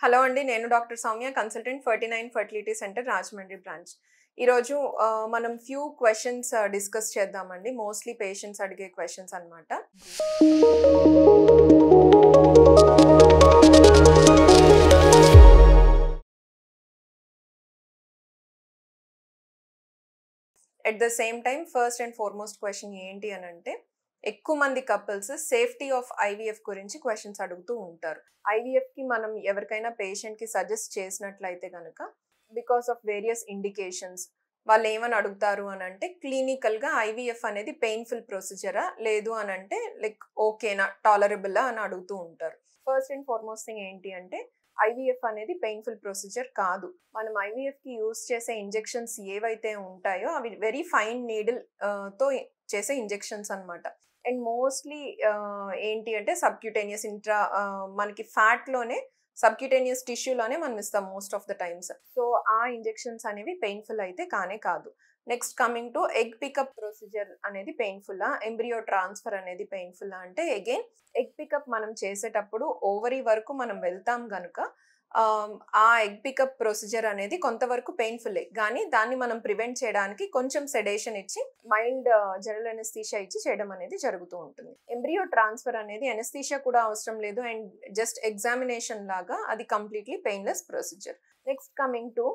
Hello అండి. నేను doctor Soumya consultant 49 fertility centre Rajahmundry branch. ఈరోజు మనం ఫ్యూ క్వెషన్స్ డిస్కస్ చేద్దామండి. మోస్ట్‌లీ పేషెంట్స్ అడిగే క్వెషన్స్ అన్నమాట. At the same time first and foremost question ఏంటి అనంటే, ఎక్కువ మంది కపుల్స్ సేఫ్టీ ఆఫ్ ఐవీఎఫ్ గురించి క్వెషన్స్ అడుగుతూ ఉంటారు. ఐవీఎఫ్‌కి మనం ఎవరికైనా పేషెంట్‌కి సజెస్ట్ చేసినట్లయితే గనక, బికాస్ ఆఫ్ వేరియస్ ఇండికేషన్స్ వాళ్ళేమని అడుగుతారు అనంటే, క్లినికల్‌గా ఐవీఎఫ్ అనేది పెయిన్‌ఫుల్ ప్రొసీజరా? లేదు అనంటే లైక్ ఓకేనా? టాలరబులా? అని అడుగుతూ ఉంటారు. ఫస్ట్ అండ్ ఫార్మోస్ట్ థింగ్ ఏంటి అంటే, ఐవీఎఫ్ అనేది పెయిన్‌ఫుల్ ప్రొసీజర్ కాదు. మనం ఐవీఎఫ్‌కి యూజ్ చేసే ఇంజెక్షన్స్ ఏవైతే ఉంటాయో అవి వెరీ ఫైన్ నీడిల్ తో చేసే ఇంజెక్షన్స్ అన్నమాట. అండ్ మోస్ట్‌లీ ఏంటి అంటే సబ్‌క్యూటేనియస్ మనకి ఫ్యాట్‌లోనే సబ్‌క్యూటేనియస్ టిష్యూలోనే మనం ఇస్తాం most of the times. So, ఆ ఇంజెక్షన్స్ అనేవి పెయిన్‌ఫుల్ అయితే కానే కాదు. Next coming to egg pickup procedure అనేది పెయిన్‌ఫుల్లా? ఎంబ్రియో ట్రాన్స్‌ఫర్ అనేది పెయిన్‌ఫుల్లా? అంటే అగైన్ ఎగ్ పికప్ మనం చేసేటప్పుడు ఓవరీ వరకు మనం వెళ్తాం గనుక ఆ ఎగ్ పికప్ ప్రొసీజర్ అనేది కొంతవరకు పెయిన్‌ఫుల్లే. గానీ దాన్ని మనం ప్రివెంట్ చేయడానికి కొంచెం సెడేషన్ ఇచ్చి మైల్డ్ జనరల్ అనెస్థీషియా ఇచ్చి చేయడం అనేది జరుగుతూ ఉంటుంది. ఎంబ్రియో ట్రాన్స్‌ఫర్ అనేది అనెస్థీషియా కూడా అవసరం లేదు అండ్ జస్ట్ ఎగ్జామినేషన్ లాగా అది completely painless procedure. Next coming to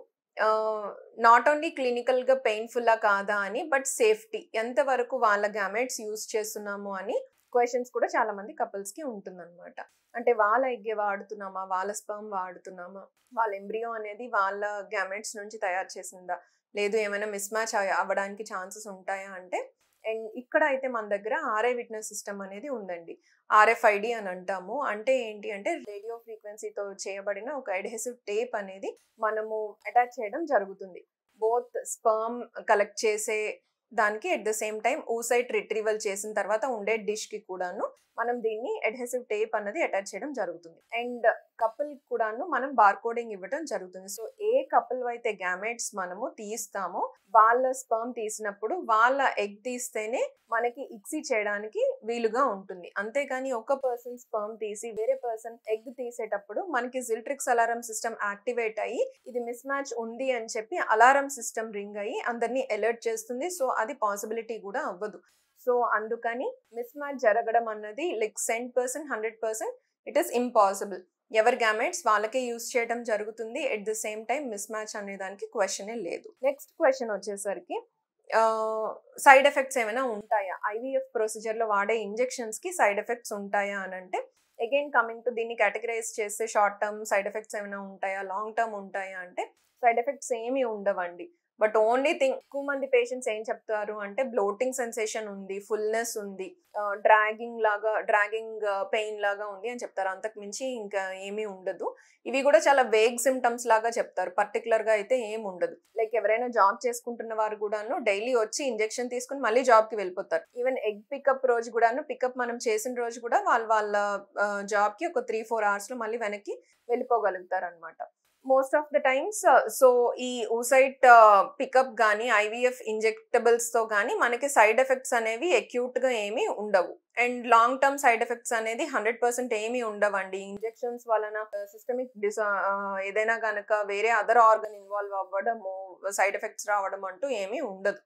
not only క్లినికల్‌గా పెయిన్‌ఫుల్లా కాదా అని బట్ సేఫ్టీ. ఎంత వరకు వాళ్ళ గ్యామెట్స్ యూజ్ చేస్తున్నాము అని క్వెషన్స్ కూడా చాలా మంది కపుల్స్‌కి ఉంటుందన్నమాట. అంటే వాళ్ళ ఎగ్గే వాడుతున్నామా? వాళ్ళ స్పెర్మ్ వాడుతున్నామా? వాళ్ళ ఎంబ్రియో అనేది వాళ్ళ గ్యామెట్స్ నుంచి తయారు చేసిందా? లేదు ఏమైనా మిస్ మ్యాచ్ అవ్వడానికి ఛాన్సెస్ ఉంటాయా అంటే అండ్ ఇక్కడ అయితే మన దగ్గర ఆర్ఐ విట్నెస్ సిస్టమ్ అనేది ఉందండి. ఆర్ఎఫ్ఐడి అని అంటాము. అంటే ఏంటి అంటే రేడియో ఫ్రీక్వెన్సీతో చేయబడిన ఒక అడ్హెసివ్ టేప్ అనేది మనము అటాచ్ చేయడం జరుగుతుంది. బోత్ స్పెర్మ్ కలెక్ట్ చేసే దానికి at the same time oocyte retrieval చేసిన తర్వాత ఉండే డిష్‌కి కూడాను మనం దీన్ని అడ్హెసివ్ టేప్ అన్నది అటాచ్ చేయడం జరుగుతుంది. అండ్ కపుల్ కూడాను మనం బార్‌కోడింగ్ ఇవ్వటం జరుగుతుంది. సో, ఏ కపుల్ అయితే గ్యామెట్స్ మనము తీస్తామో వాళ్ళ స్పెర్మ్ తీసినప్పుడు వాళ్ళ ఎగ్ తీస్తేనే మనకి ఇక్సీ చేయడానికి వీలుగా ఉంటుంది. అంతేగాని ఒక పర్సన్ స్పెర్మ్ తీసి వేరే పర్సన్ ఎగ్ తీసేటప్పుడు మనకి జిల్ట్రిక్స్ అలారం సిస్టమ్ యాక్టివేట్ అయ్యి ఇది మిస్ మ్యాచ్ ఉంది అని చెప్పి అలారం సిస్టమ్ రింగ్ అయ్యి అందరిని అలర్ట్ చేస్తుంది. సో, అది పాసిబిలిటీ కూడా అవ్వదు. సో, అందుకని మిస్ మ్యాచ్ జరగడం అన్నది లైక్ 100% ఇట్ ఈస్ ఇంపాసిబుల్. ఎవరి గ్యామెట్స్ వాళ్ళకే యూజ్ చేయడం జరుగుతుంది. At the same time miss match అనే దానికి క్వెషనే లేదు. నెక్స్ట్ క్వెషన్ వచ్చేసరికి సైడ్ ఎఫెక్ట్స్ ఏమైనా ఉంటాయా? ఐవీఎఫ్ ప్రొసీజర్‌లో వాడే ఇంజెక్షన్స్‌కి సైడ్ ఎఫెక్ట్స్ ఉంటాయా అనంటే అగైన్ కమింగ్ టు దీన్ని కేటగరైజ్ చేస్తే షార్ట్ టర్మ్ సైడ్ ఎఫెక్ట్స్ ఏమైనా ఉంటాయా? లాంగ్ టర్మ్ ఉంటాయా? అంటే సైడ్ ఎఫెక్ట్స్ ఏమీ ఉండవండి. బట్ ఓన్లీ థింగ్ ఎక్కువ మంది పేషెంట్స్ ఏం చెప్తారు అంటే బ్లోటింగ్ సెన్సేషన్ ఉంది, ఫుల్‌నెస్ ఉంది, డ్రాగింగ్ పెయిన్ లాగా ఉంది అని చెప్తారు. అంతకు మించి ఇంకా ఏమీ ఉండదు. ఇవి కూడా చాలా వేగ్ సింప్టమ్స్ లాగా చెప్తారు. పర్టిక్యులర్‌గా అయితే ఏమి ఉండదు. లైక్ ఎవరైనా జాబ్ చేసుకుంటున్న వారు కూడాను డైలీ వచ్చి ఇంజెక్షన్ తీసుకొని మళ్ళీ జాబ్‌కి వెళ్ళిపోతారు. ఈవెన్ ఎగ్ పికప్ రోజు కూడాను పికప్ మనం చేసిన రోజు కూడా వాళ్ళ జాబ్‌కి ఒక 3, 4 అవర్స్‌లో మళ్ళీ వెనక్కి వెళ్ళిపోగలుగుతారనమాట. Most of the times so, ఈ oocyte పికప్ గాని, ఐవీఎఫ్ ఇంజెక్టబుల్స్‌తో గాని మనకి సైడ్ ఎఫెక్ట్స్ అనేవి అక్యూట్‌గా ఏమీ ఉండవు. And long term side effects అనేది 100% ఏమీ ఉండవండి. ఇంజెక్షన్స్ వలన ఏదైనా గనక వేరే అదర్ ఆర్గన్ ఇన్వాల్వ్ అవ్వడము, సైడ్ ఎఫెక్ట్స్ రావడం అంటూ ఏమీ ఉండదు.